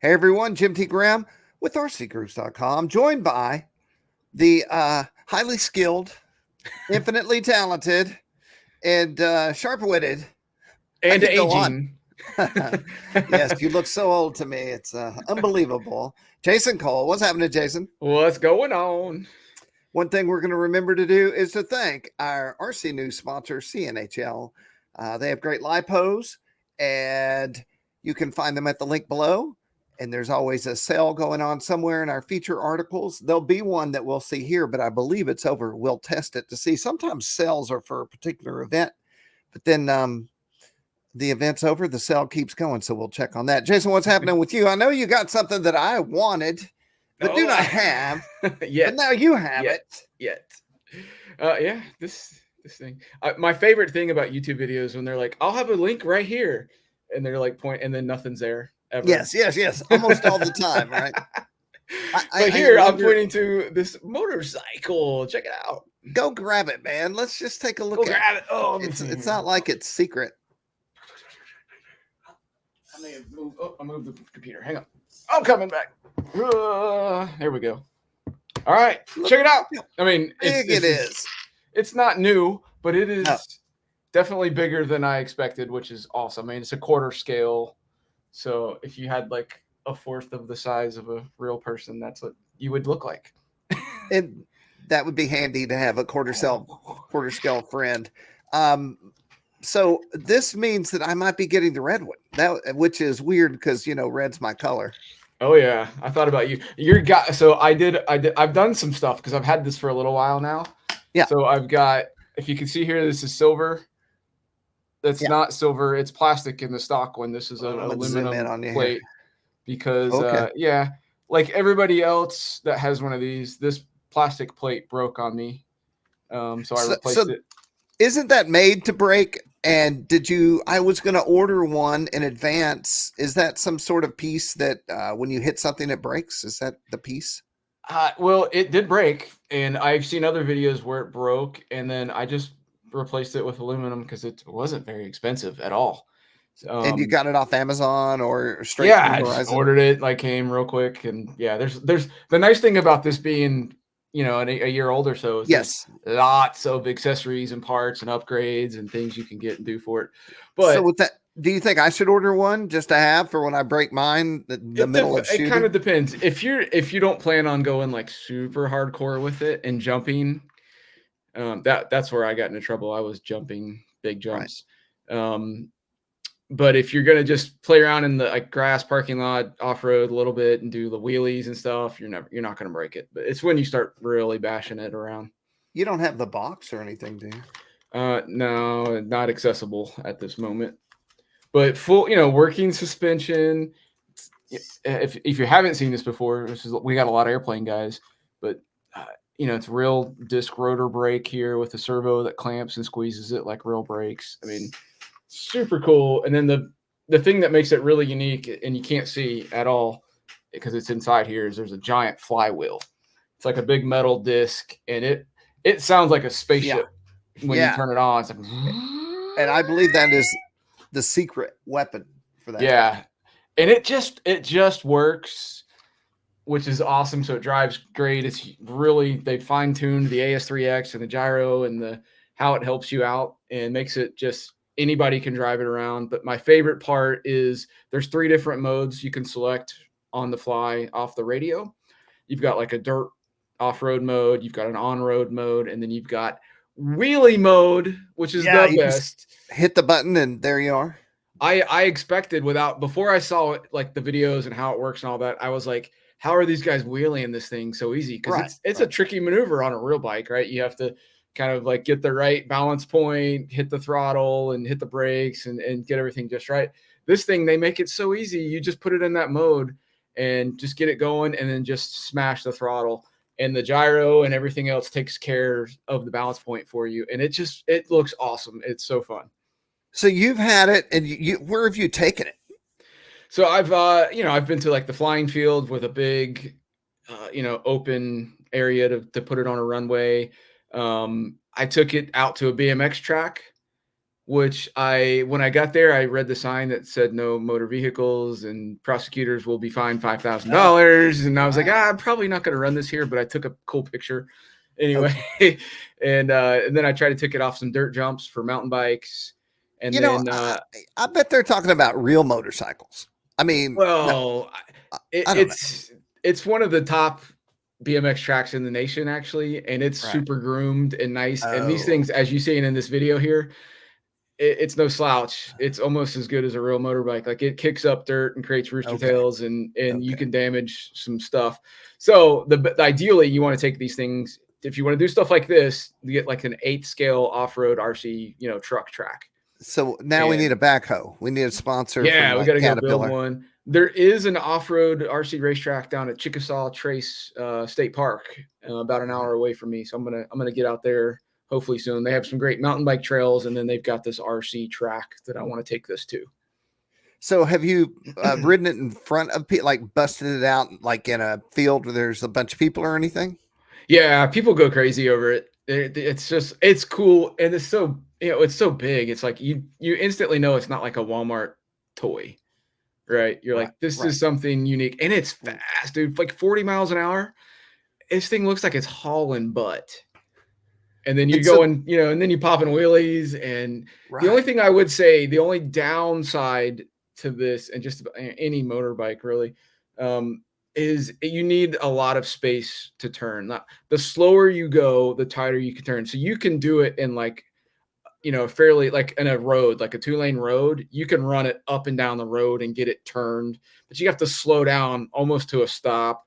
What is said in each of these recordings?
Hey everyone, Jim T. Graham with rcgroups.com, joined by the highly skilled, infinitely talented, and sharp-witted. And aging. Yes, you look so old to me. It's unbelievable. Jason Cole, what's happening, Jason? What's going on? One thing we're going to remember to do is to thank our RC News sponsor, CNHL. They have great lipos, and you can find them at the link below. And there's always a sale going on somewhere in our feature articles. There'll be one that we'll see here, but I believe it's over. We'll test it to see. Sometimes sales are for a particular event, but then the event's over, the sale keeps going. So we'll check on that. Jason, what's happening with you? I know you got something that I wanted, but do not have. Yet. But now you have it. Yeah, this thing. My favorite thing about YouTube videos when they're like, "I'll have a link right here," and they're like and then nothing's there ever. Yes. Almost all the time, right? I'm pointing to this motorcycle. Check it out. Go grab it, man. Let's just take a look at grab it. Oh, it's not like it's secret. I may have moved. Oh, I moved the computer. Hang on. I'm coming back. There we go. All right, check it out. I mean, it's not new, but it is definitely bigger than I expected, which is awesome. I mean, it's a quarter scale. So if you had like a fourth of the size of a real person, that's what you would look like. And that would be handy to have a quarter scale friend. So this means that I might be getting the red one, which is weird because, you know, red's my color. Oh yeah, I thought about you. So I've done some stuff because I've had this for a little while now. Yeah. So I've got, if you can see here, this is silver. That's not silver. It's plastic in the stock one. This is an aluminum plate because like everybody else that has one of these, this plastic plate broke on me. So I replaced it. Isn't that made to break? And I was going to order one in advance. Is that some sort of piece that when you hit something, it breaks? Is that the piece? Well, it did break, and I've seen other videos where it broke, and then I just replaced it with aluminum because it wasn't very expensive at all. And you got it off Amazon or straight? Yeah, I just ordered it, like came real quick, and yeah, there's the nice thing about this being, you know, a year old or so. Yes, lots of accessories and parts and upgrades and things you can get and do for it. But so with that, do you think I should order one just to have for when I break mine? The middle of shooting? It kind of depends. If you don't plan on going like super hardcore with it and jumping, that's where I got into trouble. I was jumping big jumps. Right. But if you're gonna just play around in the like grass parking lot, off road a little bit, and do the wheelies and stuff, you're not gonna break it. But it's when you start really bashing it around. You don't have the box or anything, do you? No, not accessible at this moment. But full, working suspension. If you haven't seen this before, we got a lot of airplane guys, but it's real disc rotor brake here with the servo that clamps and squeezes it like real brakes. I mean, super cool. And then the thing that makes it really unique, and you can't see at all because it's inside here, is there's a giant flywheel. It's like a big metal disc, and it sounds like a spaceship when you turn it on. It's like, and I believe that is the secret weapon for that. Yeah, and it just works, which is awesome. So it drives great. It's really, they fine-tuned the AS3X and the gyro and how it helps you out and makes it just anybody can drive it around. But my favorite part is there's 3 different modes you can select on the fly off the radio. You've got like a dirt off-road mode, you've got an on-road mode, and then you've got wheelie mode, which is the best. Hit the button and there you are. I expected before I saw it, like the videos and how it works and all that, I was like, how are these guys wheeling this thing so easy? Because it's a tricky maneuver on a real bike, right? You have to kind of like get the right balance point, hit the throttle and hit the brakes and get everything just right. This thing, they make it so easy. You just put it in that mode and just get it going and then just smash the throttle. And the gyro and everything else takes care of the balance point for you. And it looks awesome. It's so fun. So you've had it, and where have you taken it? So I've been to like the flying field with a big, open area to put it on a runway. I took it out to a BMX track which when I got there, I read the sign that said no motor vehicles and prosecutors will be fined $5,000. And I was like, I'm probably not going to run this here, but I took a cool picture anyway. Okay. and then I tried to take it off some dirt jumps for mountain bikes. And I bet they're talking about real motorcycles. I mean, well, it's one of the top BMX tracks in the nation, actually, and it's super groomed and nice. And these things, as you see in this video here, it's no slouch. It's almost as good as a real motorbike. Like, it kicks up dirt and creates rooster tails, and you can damage some stuff. So ideally, you want to take these things, if you want to do stuff like this, you get like an 8th scale off-road RC, truck track. So now we need a backhoe. We need a sponsor. Yeah, we got to go build one. There is an off-road RC racetrack down at Chickasaw Trace State Park, about an hour away from me. So I'm gonna get out there hopefully soon. They have some great mountain bike trails, and then they've got this RC track that I want to take this to. So have you ridden it in front of people, like busted it out like in a field where there's a bunch of people or anything? Yeah, people go crazy over it. It's cool, and it's so it's so big. It's like you instantly know it's not like a Walmart toy, right? You're like, this is something unique, and it's fast, dude. Like 40 miles an hour. This thing looks like it's hauling butt. And then you go and then you pop in wheelies. And the only thing I would say, the only downside to this, and just any motorbike really, is you need a lot of space to turn. The slower you go, the tighter you can turn. So you can do it in like, fairly like in a road, like a 2-lane road. You can run it up and down the road and get it turned, but you have to slow down almost to a stop,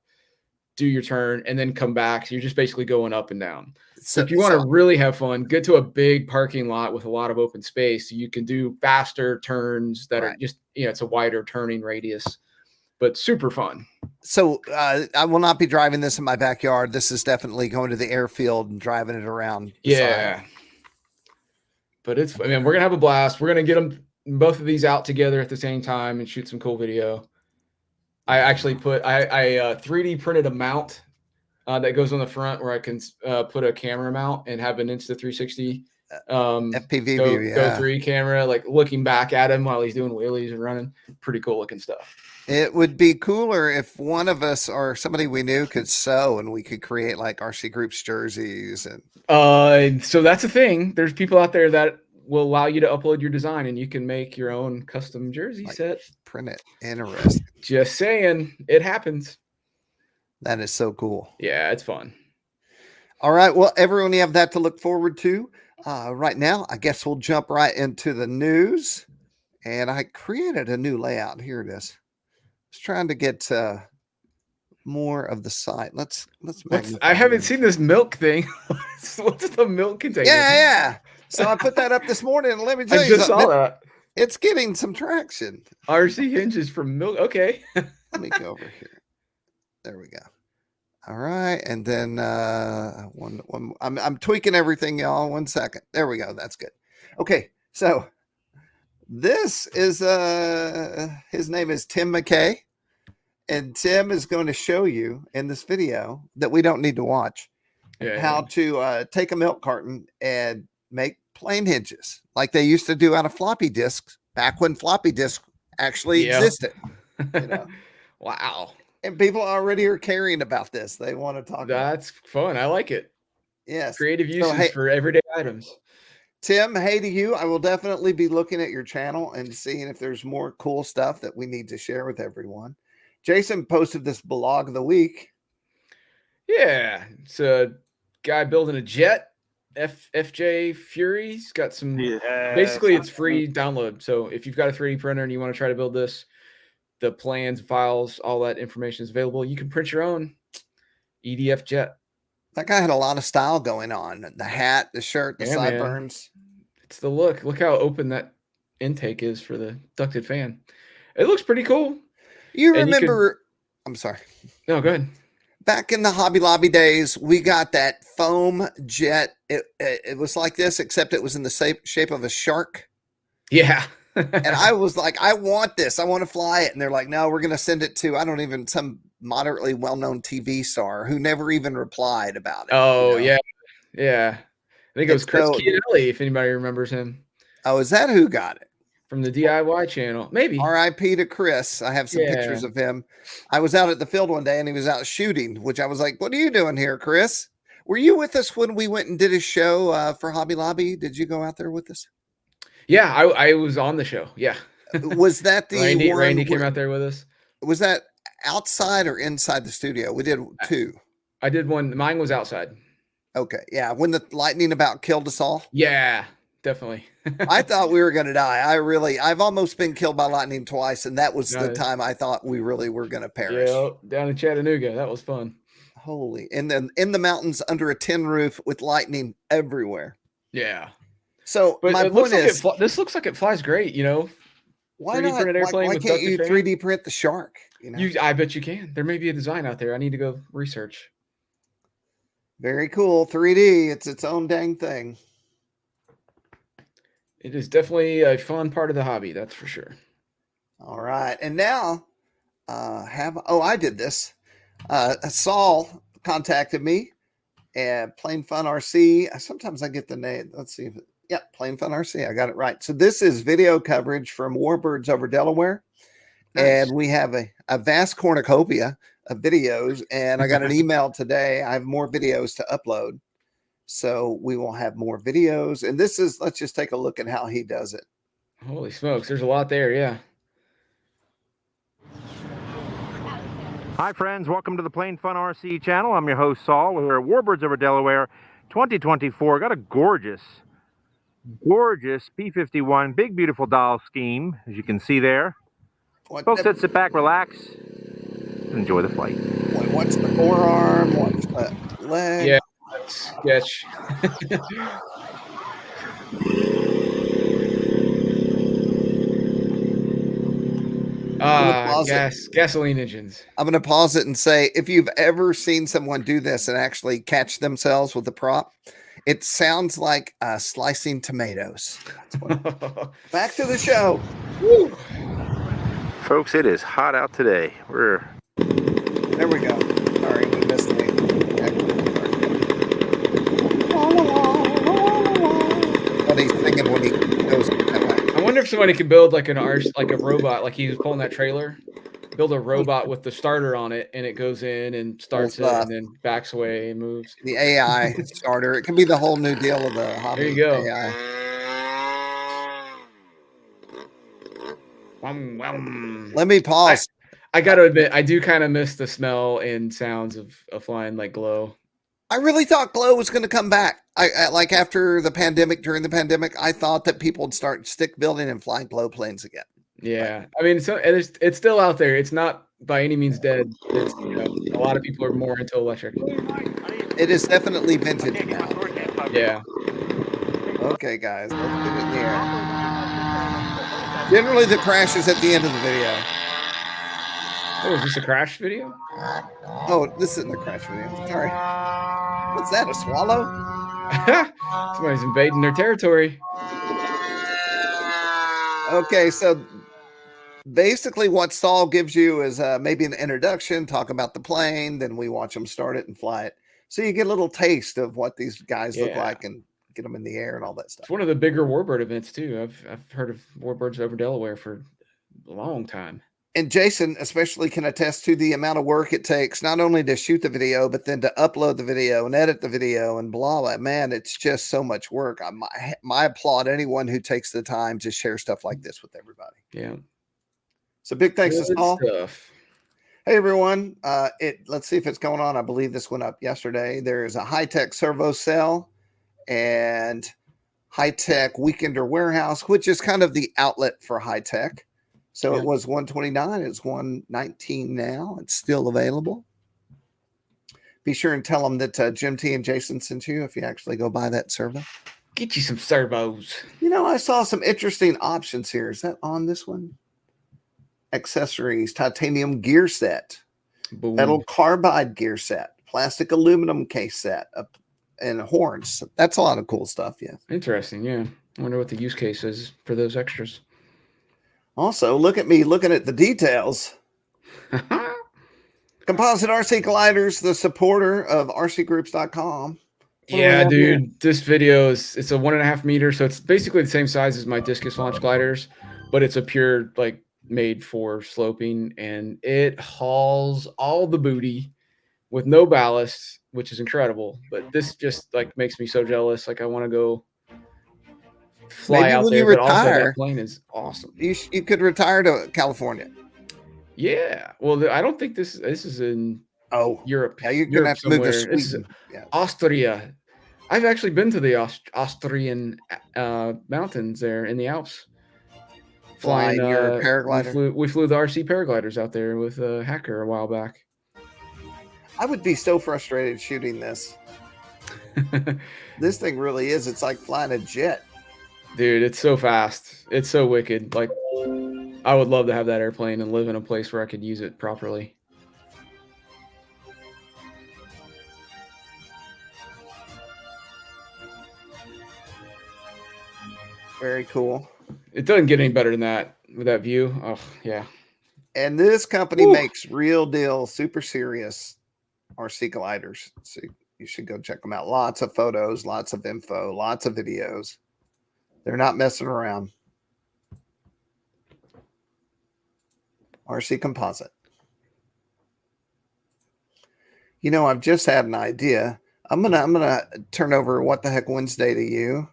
do your turn, and then come back. So you're just basically going up and down. So if you want to really have fun, get to a big parking lot with a lot of open space. So you can do faster turns that are just, it's a wider turning radius, but super fun. So I will not be driving this in my backyard. This is definitely going to the airfield and driving it around. Yeah. But we're going to have a blast. We're going to get both of these out together at the same time and shoot some cool video. I actually I 3D printed a mount that goes on the front where I can put a camera mount and have an Insta360 FPV view, Go 3 camera, like looking back at him while he's doing wheelies and running. Pretty cool looking stuff. It would be cooler if one of us or somebody we knew could sew and we could create like RC Groups jerseys. And so that's a thing. There's people out there that will allow you to upload your design and you can make your own custom jersey set. Print it. Interesting. Just saying, it happens. That is so cool. Yeah, it's fun. All right. Well, everyone, you have that to look forward to. Right now, I guess we'll jump right into the news. And I created a new layout. Here it is. I was trying to get more of the site. Let's I haven't seen this milk thing. What's the milk container? Yeah. So I put that up this morning, and let me tell you, I just saw that. It's getting some traction. RC hinges from milk. Okay. Let me go over here. There we go. All right, and then I'm tweaking everything, y'all. 1 second. There we go. That's good. Okay, so this is his name is Tim McKay, and Tim is going to show you in this video that we don't need to watch how to take a milk carton and make plane hinges like they used to do out of floppy disks back when floppy disks actually existed. Wow. And people already are caring about this. They want to talk. That's fun. I like it. Yes. Creative uses for everyday items. Tim, hey to you. I will definitely be looking at your channel and seeing if there's more cool stuff that we need to share with everyone. Jason posted this blog of the week. Yeah. It's a guy building a jet. FJ Fury. He's got some, basically it's free download. So if you've got a 3D printer and you want to try to build this, the plans, files, all that information is available. You can print your own EDF jet. That guy had a lot of style going on. The hat, the shirt, the sideburns. It's the look. Look how open that intake is for the ducted fan. It looks pretty cool. You remember, I'm sorry. No, go ahead. Back in the Hobby Lobby days, we got that foam jet. It was like this, except it was in the shape of a shark. Yeah. And I was like, I want this. I want to fly it. And they're like, no, we're going to send it to, some moderately well-known TV star who never even replied about it. Oh, yeah. Yeah. I think it was Chris Chianelli, if anybody remembers him. Oh, is that who got it? from the DIY channel. Maybe. R.I.P. to Chris. I have some pictures of him. I was out at the field one day and he was out shooting, which I was like, what are you doing here, Chris? Were you with us when we went and did a show for Hobby Lobby? Did you go out there with us? Yeah, I was on the show. Yeah. Was that the Randy came out there with us? Was that outside or inside the studio? We did two. I did one. Mine was outside. Okay. Yeah. When the lightning about killed us all. Yeah, definitely. I thought we were going to die. I've almost been killed by lightning twice. And that was the time I thought we really were going to perish. Yeah, down in Chattanooga. That was fun. Holy. And then in the mountains under a tin roof with lightning everywhere. Yeah. So but my point is, this looks like it flies great, you know. Why not? Why can't you 3D print the shark? You know? I bet you can. There may be a design out there. I need to go research. Very cool. 3D. It's its own dang thing. It is definitely a fun part of the hobby. That's for sure. All right. And now I did this. Saul contacted me and Plain Fun RC. Sometimes I get the name. Let's see. Plain Fun RC. I got it right. So this is video coverage from Warbirds over Delaware. Nice. And we have a vast cornucopia of videos. And I got an email today. I have more videos to upload. So we will have more videos. And this is, let's just take a look at how he does it. Holy smokes. There's a lot there. Yeah. Hi friends, welcome to the Plain Fun RC channel. I'm your host Saul. We're at Warbirds over Delaware 2024. Got a gorgeous P51 big beautiful dial scheme, as you can see there. Folks, let's sit back, relax, and enjoy the flight. What's the forearm? What's the leg? Yeah, that's sketch. Gasoline engines. I'm going to pause it and say, if you've ever seen someone do this and actually catch themselves with the prop, it sounds like slicing tomatoes. Back to the show. Woo. Folks, it is hot out today. There we go. Sorry, we missed me. What he's thinking when he goes that way. I wonder if somebody could build like a robot, like he was pulling that trailer. Build a robot with the starter on it, and it goes in and starts it, and then backs away and moves. The AI starter. It can be the whole new deal of the hobby. There you go. AI. Let me pause. I got to admit, I do kind of miss the smell and sounds of flying like glow. I really thought glow was going to come back. I like after the pandemic, during the pandemic, I thought that people would start stick building and flying glow planes again. Yeah, I mean, it's still out there. It's not by any means dead. It's, a lot of people are more into electric. It is definitely vintage now. Yeah. Okay, guys, let's get it in the air. Generally, the crash is at the end of the video. Oh, is this a crash video? Oh, this isn't a crash video. Sorry. What's that? A swallow? Somebody's invading their territory. Okay, so basically what Saul gives you is maybe an introduction, talk about the plane, then we watch them start it and fly it. So you get a little taste of what these guys look like and get them in the air and all that stuff. It's one of the bigger Warbird events too. I've heard of Warbirds over Delaware for a long time. And Jason especially can attest to the amount of work it takes, not only to shoot the video, but then to upload the video and edit the video and blah, blah. Man, it's I applaud anyone who takes the time to share stuff like this with everybody. Yeah. So big thanks to Saul. Stuff. Hey, everyone. Let's see if it's going on. I believe this went up yesterday. There is a Hitec servo sale and Hitec Weekender Warehouse, which is kind of the outlet for Hitec. So it was $129. It's $119 now. It's still available. Be sure and tell them that Jim T and Jason sent you if you actually go buy that servo. Get you some servos. I saw some interesting options here. Is that on this one? Accessories, titanium gear set, metal carbide gear set, plastic aluminum case set, and horns. That's a lot of cool stuff. Yeah. Interesting. Yeah. I wonder what the use case is for those extras. Also, look at me looking at the details. Composite RC Colliders, the supporter of rcgroups.com. What do we Yeah, have here? dude, this video it's a 1.5 meter, so it's basically the same size as my discus launch gliders, but it's a pure like made for sloping, and it hauls all the booty with no ballast, which is incredible. But this just like makes me so jealous. Like I want to go fly Maybe out when you there, but also that retire, plane is awesome. you could retire to California. Yeah. Well, I don't think this is in Oh, Europe. yeah, you're gonna Europe have to move to somewhere. This is Sweden. Yeah. Austria. I've actually been to the Austrian mountains there in the Alps. Flying your paraglider. we flew the RC paragliders out there with a hacker a while back. I would be so frustrated shooting this. This thing really is. It's like flying a jet. Dude, it's so fast. It's so wicked. Like I would love to have that airplane and live in a place where I could use it properly. Very cool. It doesn't get any better than that with that view. Oh, yeah. And this company Woo. makes real deal, super serious RC gliders. So you should go check them out. Lots of photos, lots of info, lots of videos. They're not messing around. RC Composite. You know, I've just had an idea. I'm gonna turn over What the Heck Wednesday to you,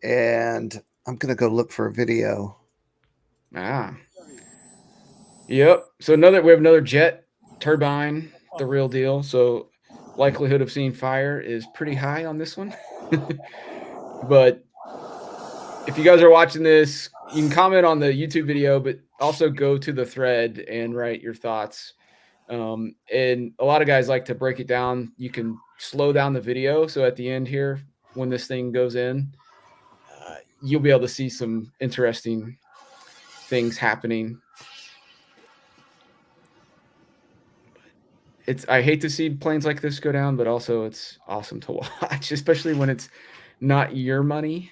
and I'm gonna go look for a video. Ah. Yep. So we have another jet turbine, the real deal. So likelihood of seeing fire is pretty high on this one. But if you guys are watching this, you can comment on the YouTube video, but also go to the thread and write your thoughts. And a lot of guys like to break it down. You can slow down the video. So at the end here, when this thing goes in, you'll be able to see some interesting things happening. I hate to see planes like this go down, but also it's awesome to watch, especially when it's not your money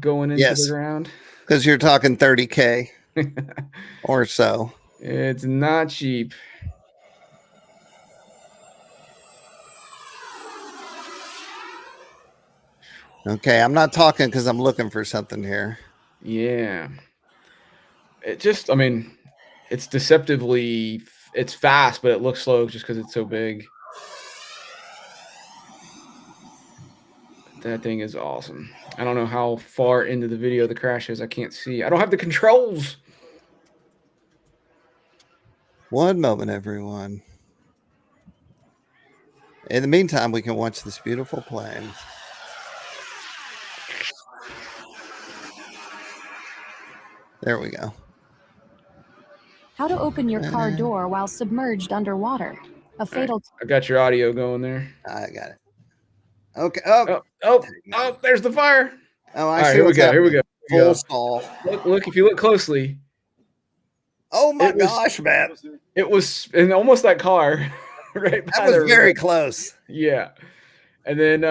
going into the ground. Because you're talking 30K or so. It's not cheap. Okay, I'm not talking because I'm looking for something here. Yeah. It just, I mean, it's deceptively, it's fast, but it looks slow just because it's so big. That thing is awesome. I don't know how far into the video the crash is. I can't see. I don't have the controls. One moment, everyone. In the meantime, we can watch this beautiful plane. There we go. How to open your car door while submerged underwater. A fatal... I got your audio going there. I got it. Okay. Oh, there's the fire. Oh, I All right, see. here we go. Here we go. Full stall. Look, if you look closely. Oh my gosh, man. It was in almost that car. Right. That was very close. Yeah. And then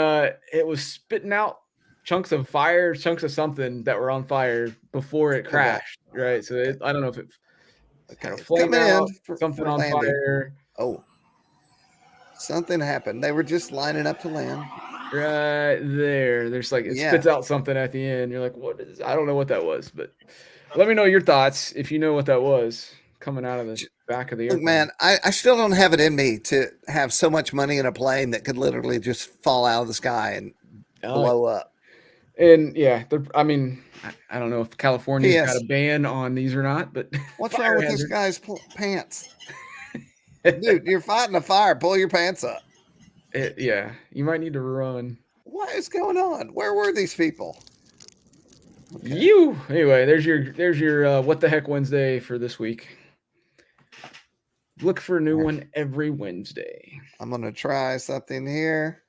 it was spitting out chunks of fire, chunks of something that were on fire before it crashed. Right. So I don't know if it kind of flamed out, something on fire. Oh, something happened. They were just lining up to land. Right there. There's like, it spits out something at the end. You're like, what is, I don't know what that was, but let me know your thoughts if you know what that was coming out of the back of the airplane. Look, man, I still don't have it in me to have so much money in a plane that could literally just fall out of the sky and blow up. And yeah, I mean, I don't know if California's got a ban on these or not, but what's wrong with this guy's pants? Dude, you're fighting a fire. Pull your pants up. Yeah, you might need to run. What is going on? Where were these people? Okay. Anyway, there's your What the Heck Wednesday for this week. Look for a new one every Wednesday. I'm gonna try something here,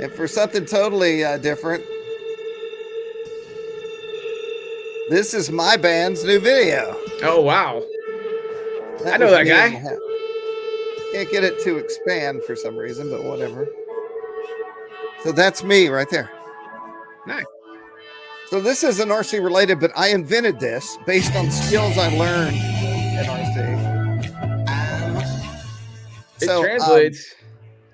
and for something totally different, this is my band's new video. Oh wow! I know that guy. Can't get it to expand for some reason, but whatever. So that's me right there. Nice. So this isn't RC related, but I invented this based on skills I learned in RC. It translates.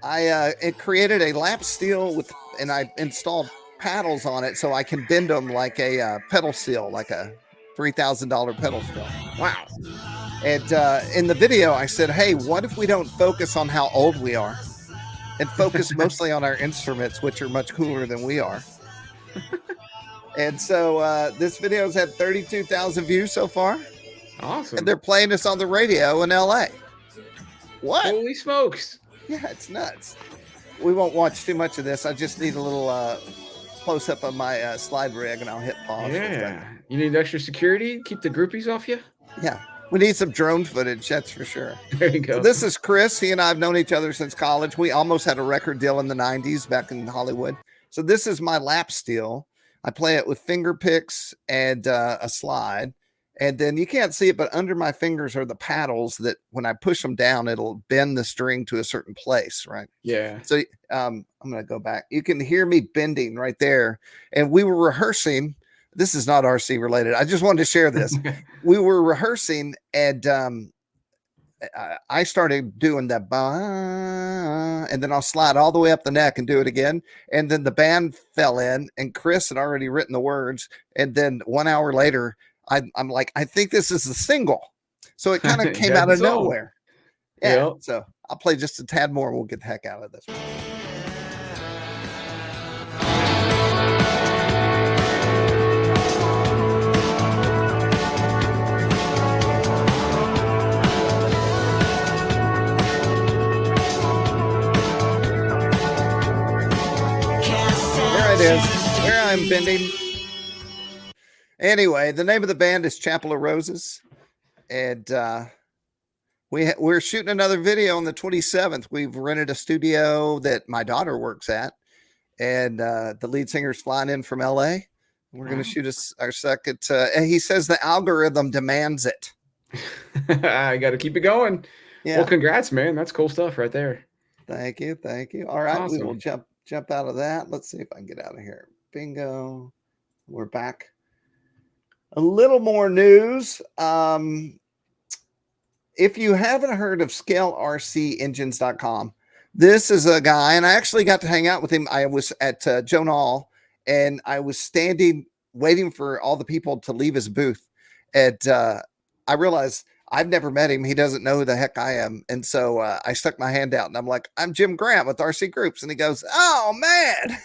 it created a lap steel and I installed paddles on it so I can bend them like a pedal steel, like a $3,000 pedal steel. Wow. And in the video, I said, hey, what if we don't focus on how old we are and focus mostly on our instruments, which are much cooler than we are? And so this video's had 32,000 views so far. Awesome. And they're playing this on the radio in LA. What? Holy smokes. Yeah, it's nuts. We won't watch too much of this. I just need a little close up of my slide rig and I'll hit pause. Yeah. You need extra security? Keep the groupies off you? Yeah. We need some drone footage, that's for sure. There you go. So this is Chris. He and I have known each other since college. We almost had a record deal in the 90s back in Hollywood. So this is my lap steel. I play it with finger picks and a slide. And then you can't see it, but under my fingers are the paddles that when I push them down, it'll bend the string to a certain place, right? Yeah. So I'm going to go back. You can hear me bending right there. And we were rehearsing. This is not RC related. I just wanted to share this. We were rehearsing and I started doing that, and then I'll slide all the way up the neck and do it again. And then the band fell in, and Chris had already written the words. And then 1 hour later, I'm like, I think this is a single. So it kind of came out of nowhere. Yeah. Yep. So I'll play just a tad more. And we'll get the heck out of this one. There it is. There I'm bending. Anyway, the name of the band is Chapel of Roses. And we're shooting another video on the 27th. We've rented a studio that my daughter works at. And the lead singer's flying in from LA. We're going to shoot our second. And he says the algorithm demands it. I got to keep it going. Yeah. Well, congrats, man. That's cool stuff right there. Thank you. Thank you. All right. Awesome. We will jump out of that. Let's see if I can get out of here. Bingo. We're back. A little more news. If you haven't heard of ScaleRCEngines.com, this is a guy, and I actually got to hang out with him. I was at Jonal, and I was standing waiting for all the people to leave his booth. And I realized I've never met him. He doesn't know who the heck I am. And so I stuck my hand out, and I'm like, I'm Jim Grant with RC Groups. And he goes, oh, man.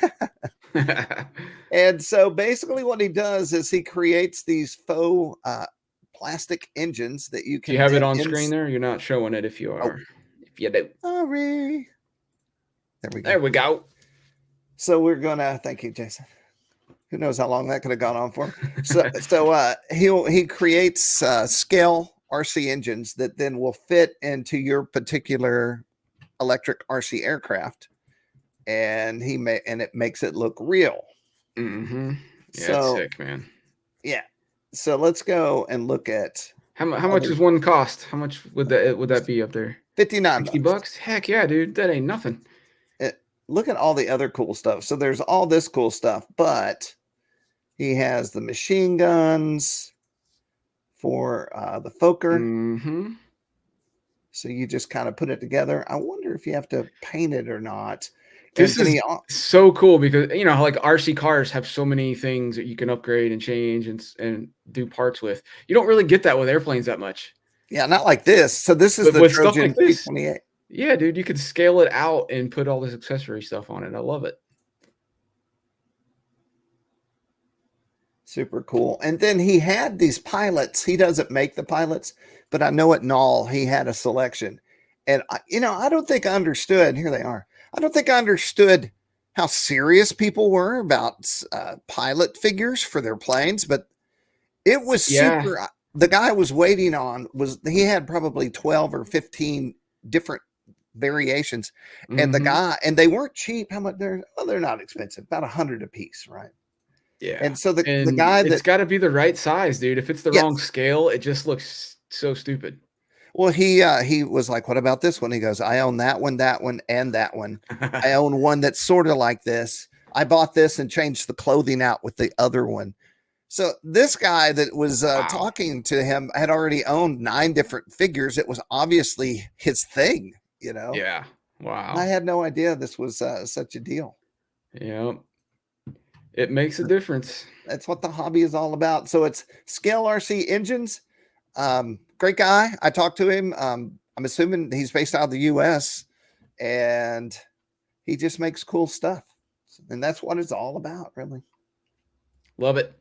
And so basically what he does is he creates these faux plastic engines that you can. Do you have it on screen there? You're not showing it if you are. Oh, if you do. Sorry. There we go. There we go. So we're going to, thank you, Jason. Who knows how long that could have gone on for. So he creates scale RC engines that then will fit into your particular electric RC aircraft. And it makes it look real. Mm-hmm. Yeah, so, it's sick, man. Yeah. So let's go and look at how much does one cost? How much would that be up there? $59. Heck yeah, dude. That ain't nothing. Look at all the other cool stuff. So there's all this cool stuff, but he has the machine guns for the Fokker. Mm-hmm. So you just kind of put it together. I wonder if you have to paint it or not. This is so cool because, you know, like RC cars have so many things that you can upgrade and change and do parts with. You don't really get that with airplanes that much. Yeah, not like this. So this is the Trojan 328. Yeah, dude, you could scale it out and put all this accessory stuff on it. I love it. Super cool. And then he had these pilots. He doesn't make the pilots, but I know at Null he had a selection. And, I don't think I understood. Here they are. I don't think I understood how serious people were about pilot figures for their planes, but it was super. The guy was waiting on he had probably 12 or 15 different variations. And and they weren't cheap. How much they're not expensive, about $100 a piece, right? Yeah. And so the guy it's got to be the right size, dude. If it's the wrong scale, it just looks so stupid. Well, he was like, what about this one? He goes, I own that one, and that one. I own one that's sort of like this. I bought this and changed the clothing out with the other one. So this guy that was talking to him had already owned 9 different figures. It was obviously his thing, Yeah. Wow. I had no idea this was such a deal. Yeah. It makes a difference. That's what the hobby is all about. So it's Scale RC Engines. Great guy. I talked to him. I'm assuming he's based out of the US and he just makes cool stuff. And that's what it's all about, really. Love it.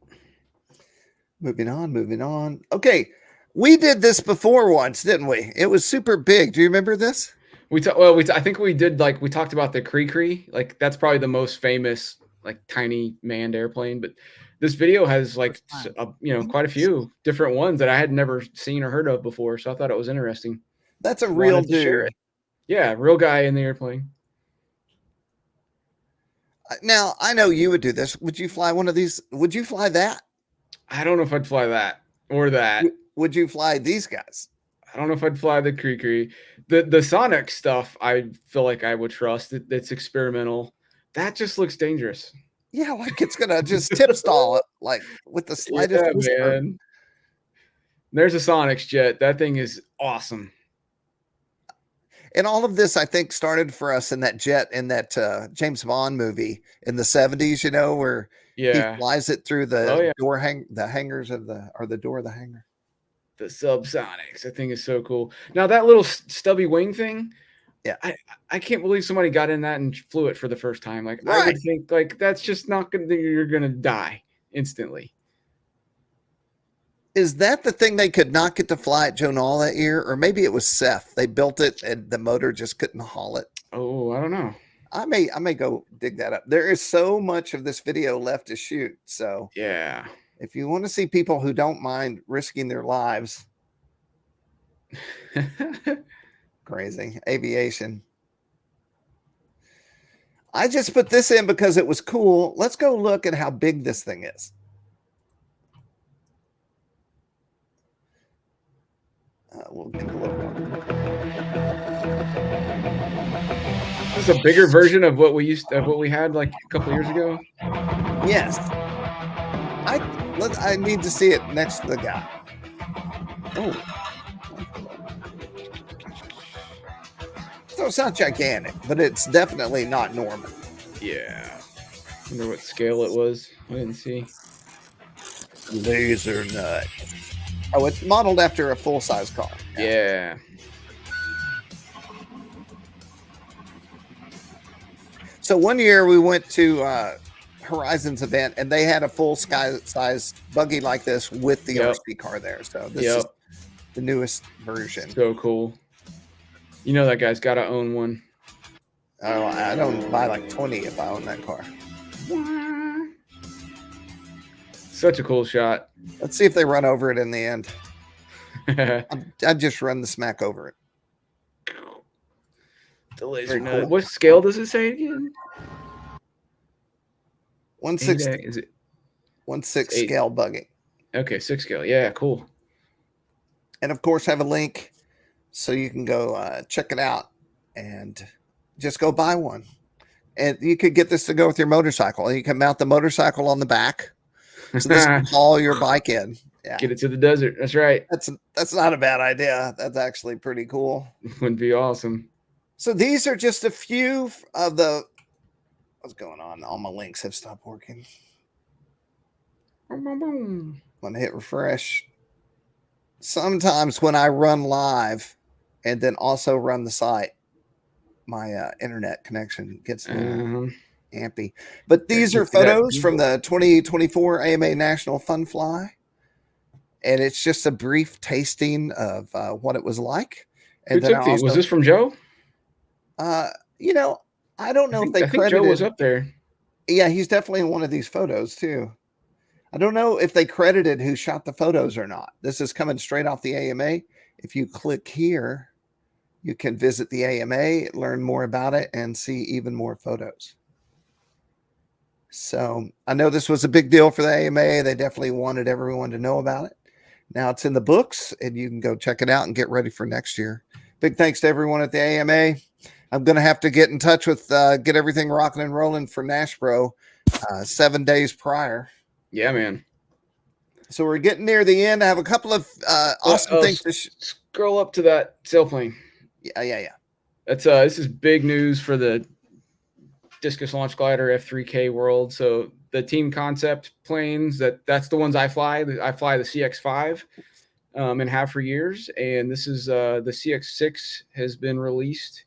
Moving on. Okay. We did this before once, didn't we? It was super big. Do you remember this? I think we did, like, we talked about the Cree. Like, that's probably the most famous, like, tiny manned airplane. But this video has, like, quite a few different ones that I had never seen or heard of before. So I thought it was interesting. That's a real dude. Yeah, real guy in the airplane. Now, I know you would do this. Would you fly one of these? Would you fly that? I don't know if I'd fly that or that. Would you fly these guys? I don't know if I'd fly the Cree. The Sonic stuff, I feel like I would trust. It's experimental. That just looks dangerous. Yeah, like it's gonna just tip stall it, like with the slightest whisper. Man. There's a Sonic's jet. That thing is awesome. And all of this, I think, started for us in that jet in that James Bond movie in the 70s, you know, where he flies it through the the hangers of the door of the hangar. The subsonics. That thing is so cool. Now that little stubby wing thing, yeah, I can't believe somebody got in that and flew it for the first time. Like, right. I would think, like, that's just not gonna, you're gonna die instantly. Is that the thing they could not get to fly at Joan all that year? Or maybe it was Seth. They built it and the motor just couldn't haul it. Oh, I don't know. I may go dig that up. There is so much of this video left to shoot. So yeah. If you want to see people who don't mind risking their lives. Crazy. Aviation. I just put this in because it was cool. Let's go look at how big this thing is. We'll take a look. This is a bigger version of what we had like a couple years ago. Yes. I need to see it next to the guy. Oh. So it's not gigantic, but it's definitely not normal. Yeah. I wonder what scale it was. I didn't see. Lasernut. Oh, it's modeled after a full-size car. Yeah. So one year we went to Horizon's event and they had a full-size buggy like this with the RC car there. So this is the newest version. So cool. You know that guy's got to own one. Oh, I don't buy like 20 if I own that car. Such a cool shot. Let's see if they run over it in the end. I'd just run the smack over it. The Lasernut. Cool. What scale does it say again? 1/6. Is it 1/6 scale buggy? Okay, 6 scale. Yeah, cool. And of course, have a link so you can go check it out and just go buy one. And you could get this to go with your motorcycle. You can mount the motorcycle on the back. So this can haul your bike in. Yeah. Get it to the desert. That's right. That's not a bad idea. That's actually pretty cool. Would be awesome. So these are just a few of the. What's going on? All my links have stopped working. Boom. I'm gonna hit refresh. Sometimes when I run live and then also run the site, my internet connection gets a little ampy. But these are photos from the 2024 AMA National Fun Fly. And it's just a brief tasting of what it was like. And who took these? Was this from Joe? You know, I don't know if they credited. Joe was up there. Yeah, he's definitely in one of these photos too. I don't know if they credited who shot the photos or not. This is coming straight off the AMA. If you click here, you can visit the AMA, learn more about it, and see even more photos. So I know this was a big deal for the AMA. They definitely wanted everyone to know about it. Now it's in the books, and you can go check it out and get ready for next year. Big thanks to everyone at the AMA. I'm going to have to get in touch with, get everything rocking and rolling for NASPRO 7 days prior. Yeah, man. So we're getting near the end. I have a couple of awesome things to scroll up to that sailplane. Yeah. This is big news for the discus launch glider F3K world. So the Team Concept planes, that's the ones I fly. I fly the CX5 and have for years. And this is the CX6 has been released.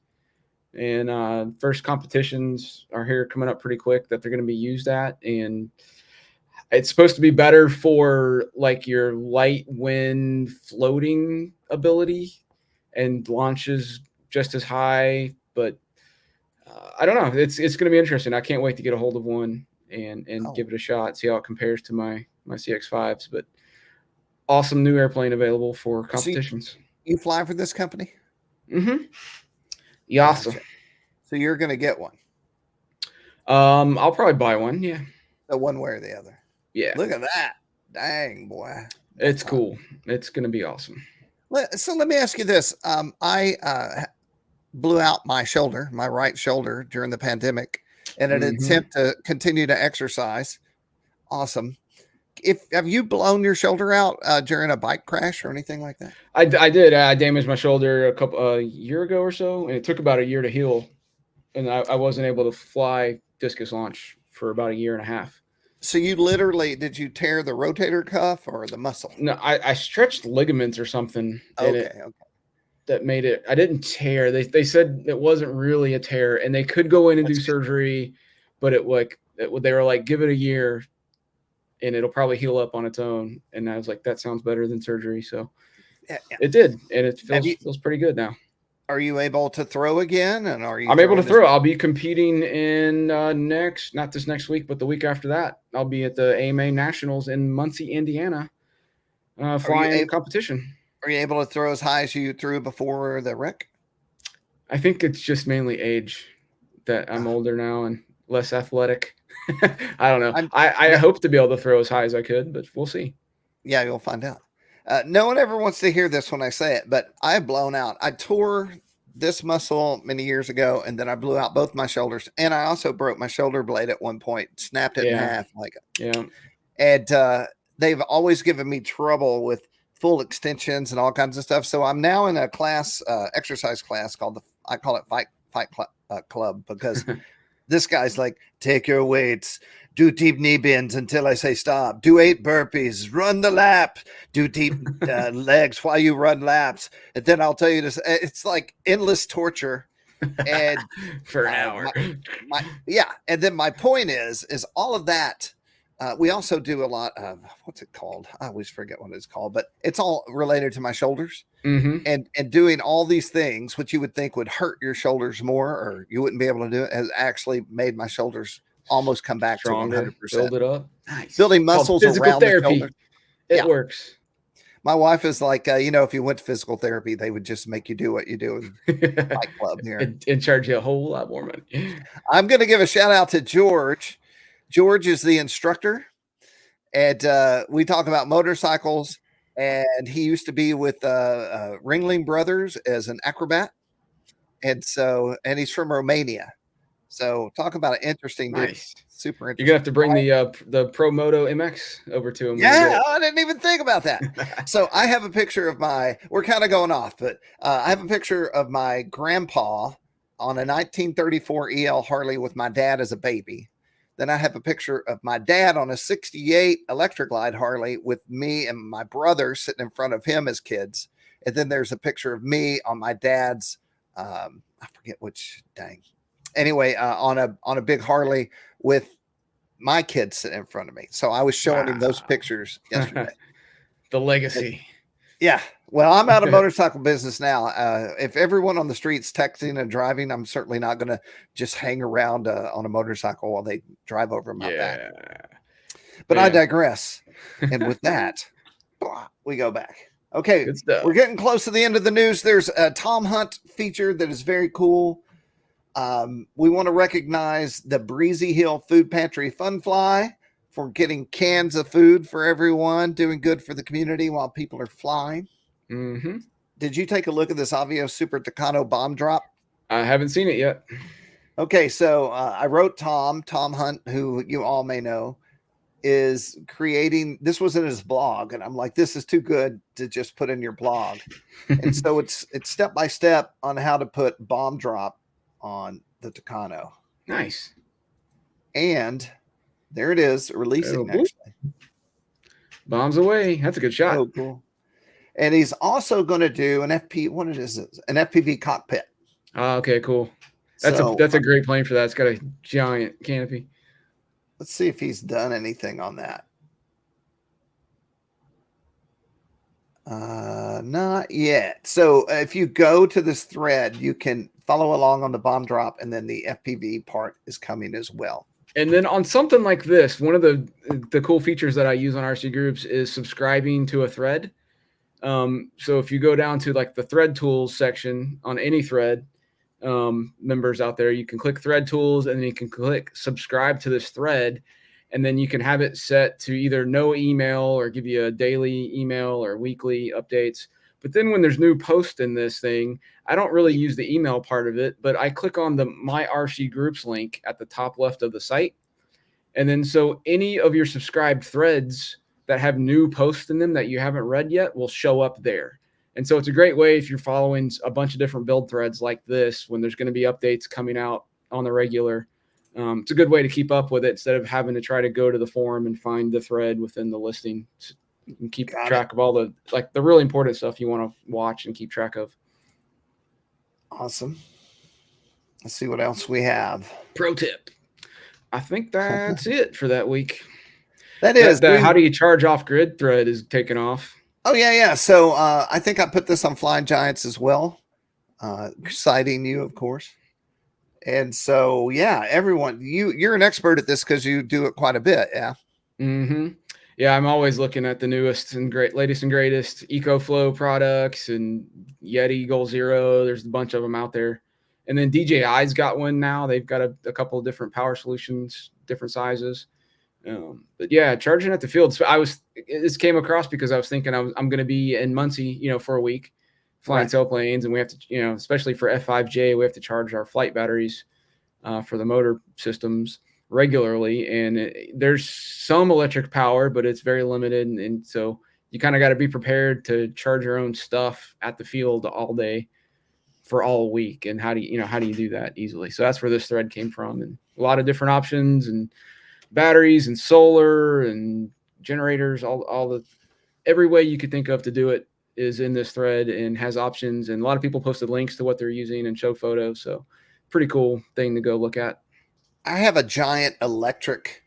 And first competitions are here coming up pretty quick that they're going to be used at. And it's supposed to be better for like your light wind floating ability and launches just as high, but I don't know. It's going to be interesting. I can't wait to get a hold of one and give it a shot, see how it compares to my CX5s. But awesome new airplane available for competitions. So you fly for this company? Mm-hmm. Yeah. Awesome. Gotcha. So you're going to get one? I'll probably buy one. Yeah. So one way or the other. Yeah. Look at that. Dang, boy. It's cool. It's going to be awesome. So let me ask you this. I blew out my shoulder, my right shoulder during the pandemic in an attempt to continue to exercise. Awesome. Have you blown your shoulder out during a bike crash or anything like that? I did. I damaged my shoulder a year ago or so, and it took about a year to heal. And I wasn't able to fly discus launch for about a year and a half. So you literally, did you tear the rotator cuff or the muscle? No, I stretched ligaments or something. Okay. That made it. I didn't tear. They said it wasn't really a tear, and they could go in and do surgery, but they were like, give it a year, and it'll probably heal up on its own. And I was like, that sounds better than surgery. So it did, and it feels pretty good now. Are you able to throw again? And I'm able to throw. I'll be competing in not this next week, but the week after that. I'll be at the AMA Nationals in Muncie, Indiana, flying competition. Are you able to throw as high as you threw before the wreck? I think it's just mainly age that I'm older now and less athletic. I don't know. I hope to be able to throw as high as I could, but we'll see. Yeah, you'll find out. No one ever wants to hear this when I say it, but I've blown out. I tore this muscle many years ago, and then I blew out both my shoulders, and I also broke my shoulder blade at one point, snapped it in half. And they've always given me trouble with full extensions and all kinds of stuff. So I'm now in a class, exercise class called I call it Fight Club, because this guy's like, take your weights, do deep knee bends until I say stop, do 8 burpees, run the lap, do deep legs while you run laps. And then I'll tell you this, it's like endless torture. And for an hour. And then my point is all of that. We also do a lot of, what's it called? I always forget what it's called, but it's all related to my shoulders. And doing all these things, which you would think would hurt your shoulders more, or you wouldn't be able to do it, has actually made my shoulders almost come back stronger, to 100%. Build it up. Nice. Building muscles around therapy. the shoulder. It works. My wife is like, if you went to physical therapy, they would just make you do what you do in Fight Club here. and charge you a whole lot more money. I'm going to give a shout out to George. George is the instructor, and we talk about motorcycles, and he used to be with Ringling Brothers as an acrobat, and he's from Romania. So talk about an interesting dude. Super interesting. You're gonna have to bring the Pro Moto MX over to him. Yeah, I didn't even think about that. So I have a picture of we're kind of going off, but I have a picture of my grandpa on a 1934 EL Harley with my dad as a baby. Then I have a picture of my dad on a 68 Electric Glide Harley with me and my brother sitting in front of him as kids. And then there's a picture of me on my dad's, I forget which, anyway, on a big Harley with my kids sitting in front of me. So I was showing him those pictures yesterday. The legacy. Yeah. Well, I'm out of motorcycle business now. If everyone on the street's texting and driving, I'm certainly not going to just hang around on a motorcycle while they drive over my back. But I digress. And with that, we go back. Okay. We're getting close to the end of the news. There's a Tom Hunt feature that is very cool. We want to recognize the Breezy Hill Food Pantry Fun Fly for getting cans of food for everyone, doing good for the community while people are flying. Did you take a look at this Avios Super Tucano bomb drop? I haven't seen it yet. Okay, so I wrote Tom Hunt, who you all may know. is creating. This was in his blog, and I'm like, this is too good to just put in your blog. And so it's step by step on how to put bomb drop on the Tucano. Nice. And there it is, releasing next. Bombs away. That's a good shot. Oh, cool. And he's also going to do an FPV cockpit. Oh, okay, cool. That's a great plane for that. It's got a giant canopy. Let's see if he's done anything on that. Not yet. So if you go to this thread, you can follow along on the bomb drop, and then the FPV part is coming as well. And then on something like this, one of the cool features that I use on RC groups is subscribing to a thread. So if you go down to like the thread tools section on any thread, members out there, you can click thread tools, and then you can click subscribe to this thread, and then you can have it set to either no email or give you a daily email or weekly updates. But then when there's new posts in this thing, I don't really use the email part of it, but I click on the My RC Groups link at the top left of the site. And then so any of your subscribed threads that have new posts in them that you haven't read yet will show up there. And so it's a great way if you're following a bunch of different build threads like this, when there's going to be updates coming out on the regular. It's a good way to keep up with it instead of having to try to go to the forum and find the thread within the listing and keep track of all the really important stuff you want to watch and keep track of. Awesome. Let's see what else we have. Pro tip. I think that's it for that week. That is. How do you charge off grid thread is taken off. Oh, yeah. So I think I put this on Flying Giants as well. Citing you, of course. And so, yeah, everyone, you're an expert at this because you do it quite a bit. Yeah. Mm-hmm. Yeah, I'm always looking at the newest and latest and greatest EcoFlow products and Yeti Goal Zero. There's a bunch of them out there. And then DJI's got one now. They've got a couple of different power solutions, different sizes. But yeah, charging at the field. So this came across because I was thinking I'm going to be in Muncie, for a week flying sailplanes, and we have to, especially for F5J, we have to charge our flight batteries for the motor systems regularly. And there's some electric power, but it's very limited. And so you kind of got to be prepared to charge your own stuff at the field all day for all week. And how do you do that easily? So that's where this thread came from, and a lot of different options and batteries and solar and generators, every way you could think of to do it is in this thread and has options. And a lot of people posted links to what they're using and show photos. So pretty cool thing to go look at. I have a giant electric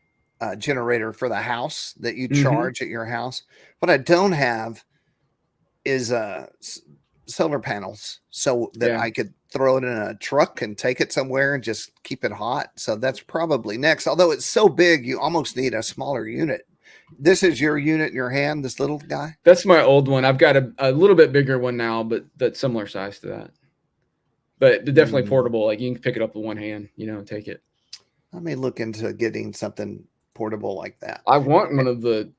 generator for the house that you charge at your house. What I don't have is solar panels so that I could throw it in a truck and take it somewhere and just keep it hot. So that's probably next. Although it's so big, you almost need a smaller unit. This is your unit in your hand, this little guy? That's my old one. I've got a little bit bigger one now, but that's similar size to that. But definitely portable. Like you can pick it up with one hand, and take it. I may look into getting something portable like that. I want one of the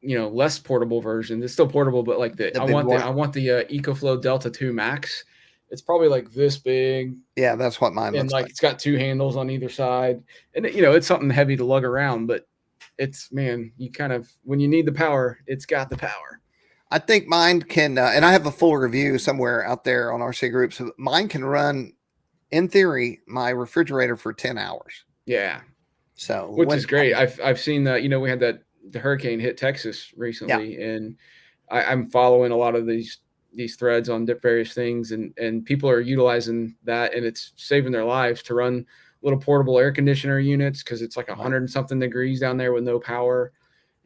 less portable versions. It's still portable, but like I want the EcoFlow Delta 2 Max. It's probably like this big. Yeah, that's what mine looks like. It's got two handles on either side, and it's something heavy to lug around. But you kind of, when you need the power, it's got the power. I think mine can, and I have a full review somewhere out there on RC Groups. Mine can run, in theory, my refrigerator for 10 hours. Yeah. So, which is great. I've seen that. We had the hurricane hit Texas recently, and I'm following a lot of these threads on various things, and people are utilizing that, and it's saving their lives to run little portable air conditioner units because it's like 100 and something degrees down there with no power,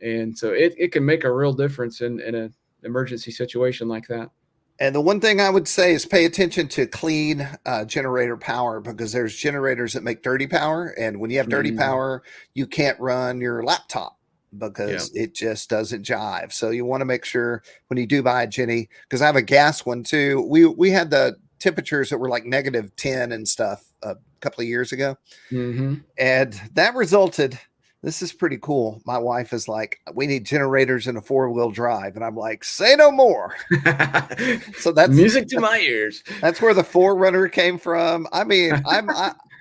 and so it can make a real difference in an emergency situation like that. And the one thing I would say is pay attention to clean generator power, because there's generators that make dirty power. And when you have dirty power, you can't run your laptop because it just doesn't jive. So you want to make sure when you do buy a Jenny, because I have a gas one too. We had the temperatures that were like -10 and stuff a couple of years ago. And that resulted, this is pretty cool. My wife is like, we need generators in a 4-wheel drive. And I'm like, say no more. So that's music to my ears. That's where the Forerunner came from. I mean,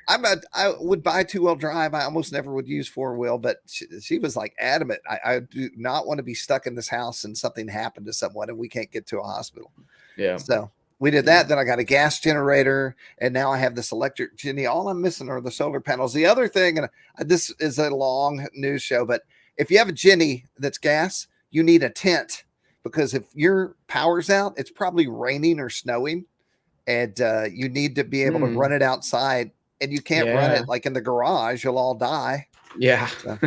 I would buy 2-wheel drive. I almost never would use 4-wheel, but she was like adamant. I do not want to be stuck in this house and something happened to someone and we can't get to a hospital. Yeah. So we did that. Then I got a gas generator, and now I have this electric chimney. All I'm missing are the solar panels. The other thing, and this is a long news show, but if you have a Jenny that's gas, you need a tent, because if your power's out, it's probably raining or snowing, and you need to be able to run it outside, and you can't run it like in the garage. You'll all die. Yeah. So,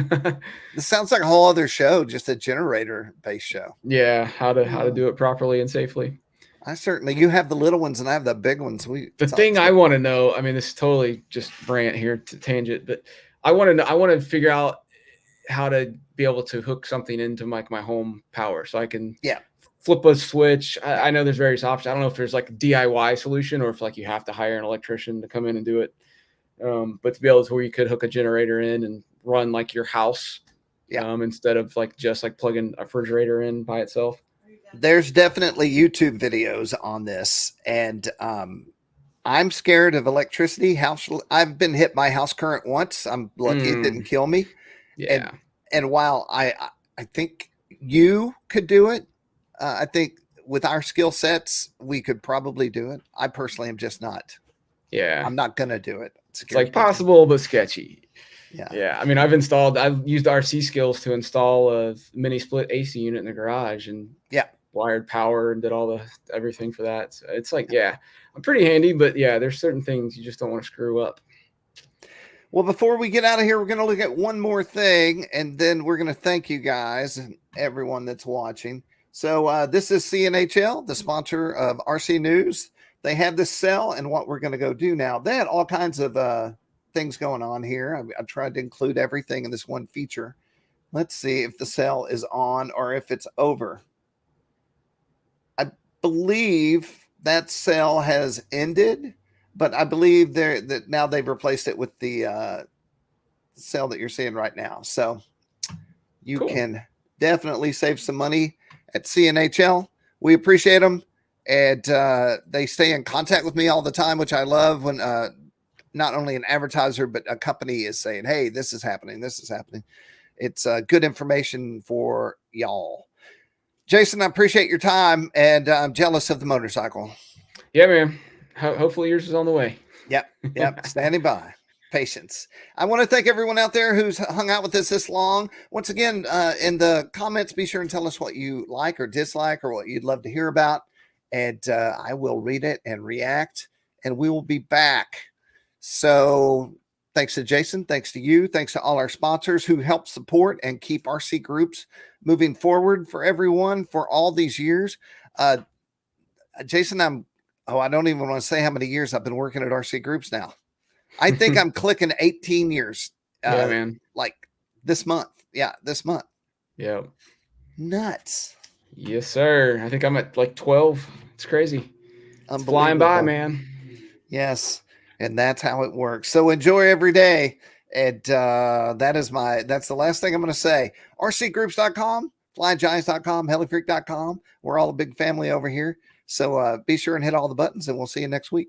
this sounds like a whole other show, just a generator-based show. Yeah, how to do it properly and safely. You have the little ones and I have the big ones. The thing I want to know, I mean, this is totally just rant here to tangent, but I want to figure out how to be able to hook something into my home power so I can flip a switch. I know there's various options. I don't know if there's like a DIY solution or if like you have to hire an electrician to come in and do it. But to be able to where you could hook a generator in and run like your house instead of like just like plugging a refrigerator in by itself. There's definitely YouTube videos on this, and I'm scared of electricity. I've been hit by house current once. I'm lucky it didn't kill me. Yeah. And while I think you could do it, I think with our skill sets, we could probably do it. I personally am just not. Yeah. I'm not going to do it. It's like possible, but sketchy. Yeah. Yeah. I mean, I've used RC skills to install a mini split AC unit in the garage and wired power and did everything for that. So it's like, I'm pretty handy, but there's certain things you just don't want to screw up. Well, before we get out of here, we're going to look at one more thing, and then we're going to thank you guys and everyone that's watching. So this is CNHL, the sponsor of RC News. They have this sale, and what we're going to go do now. They had all kinds of things going on here. I tried to include everything in this one feature. Let's see if the sale is on or if it's over. I believe that sale has ended, but I believe that now they've replaced it with the sale that you're seeing right now. So you can definitely save some money at CNHL. We appreciate them, and they stay in contact with me all the time, which I love when not only an advertiser but a company is saying, hey, this is happening, this is happening. It's good information for y'all. Jason, I appreciate your time, and I'm jealous of the motorcycle. Yeah, man. Hopefully yours is on the way. Yep. Standing by. Patience. I want to thank everyone out there who's hung out with us this long. Once again, in the comments, be sure and tell us what you like or dislike or what you'd love to hear about. And I will read it and react, and we will be back. So thanks to Jason. Thanks to you. Thanks to all our sponsors who help support and keep RC groups moving forward for everyone for all these years. Jason, I don't even want to say how many years I've been working at RC groups now. I think I'm clicking 18 years. Man. Like this month. Yeah, this month. Yeah. Nuts. Yes, sir. I think I'm at like 12. It's crazy. It's flying by, man. Yes. And that's how it works. So enjoy every day. And that's the last thing I'm going to say. RCgroups.com, flygiants.com, helifreak.com. We're all a big family over here. So be sure and hit all the buttons, and we'll see you next week.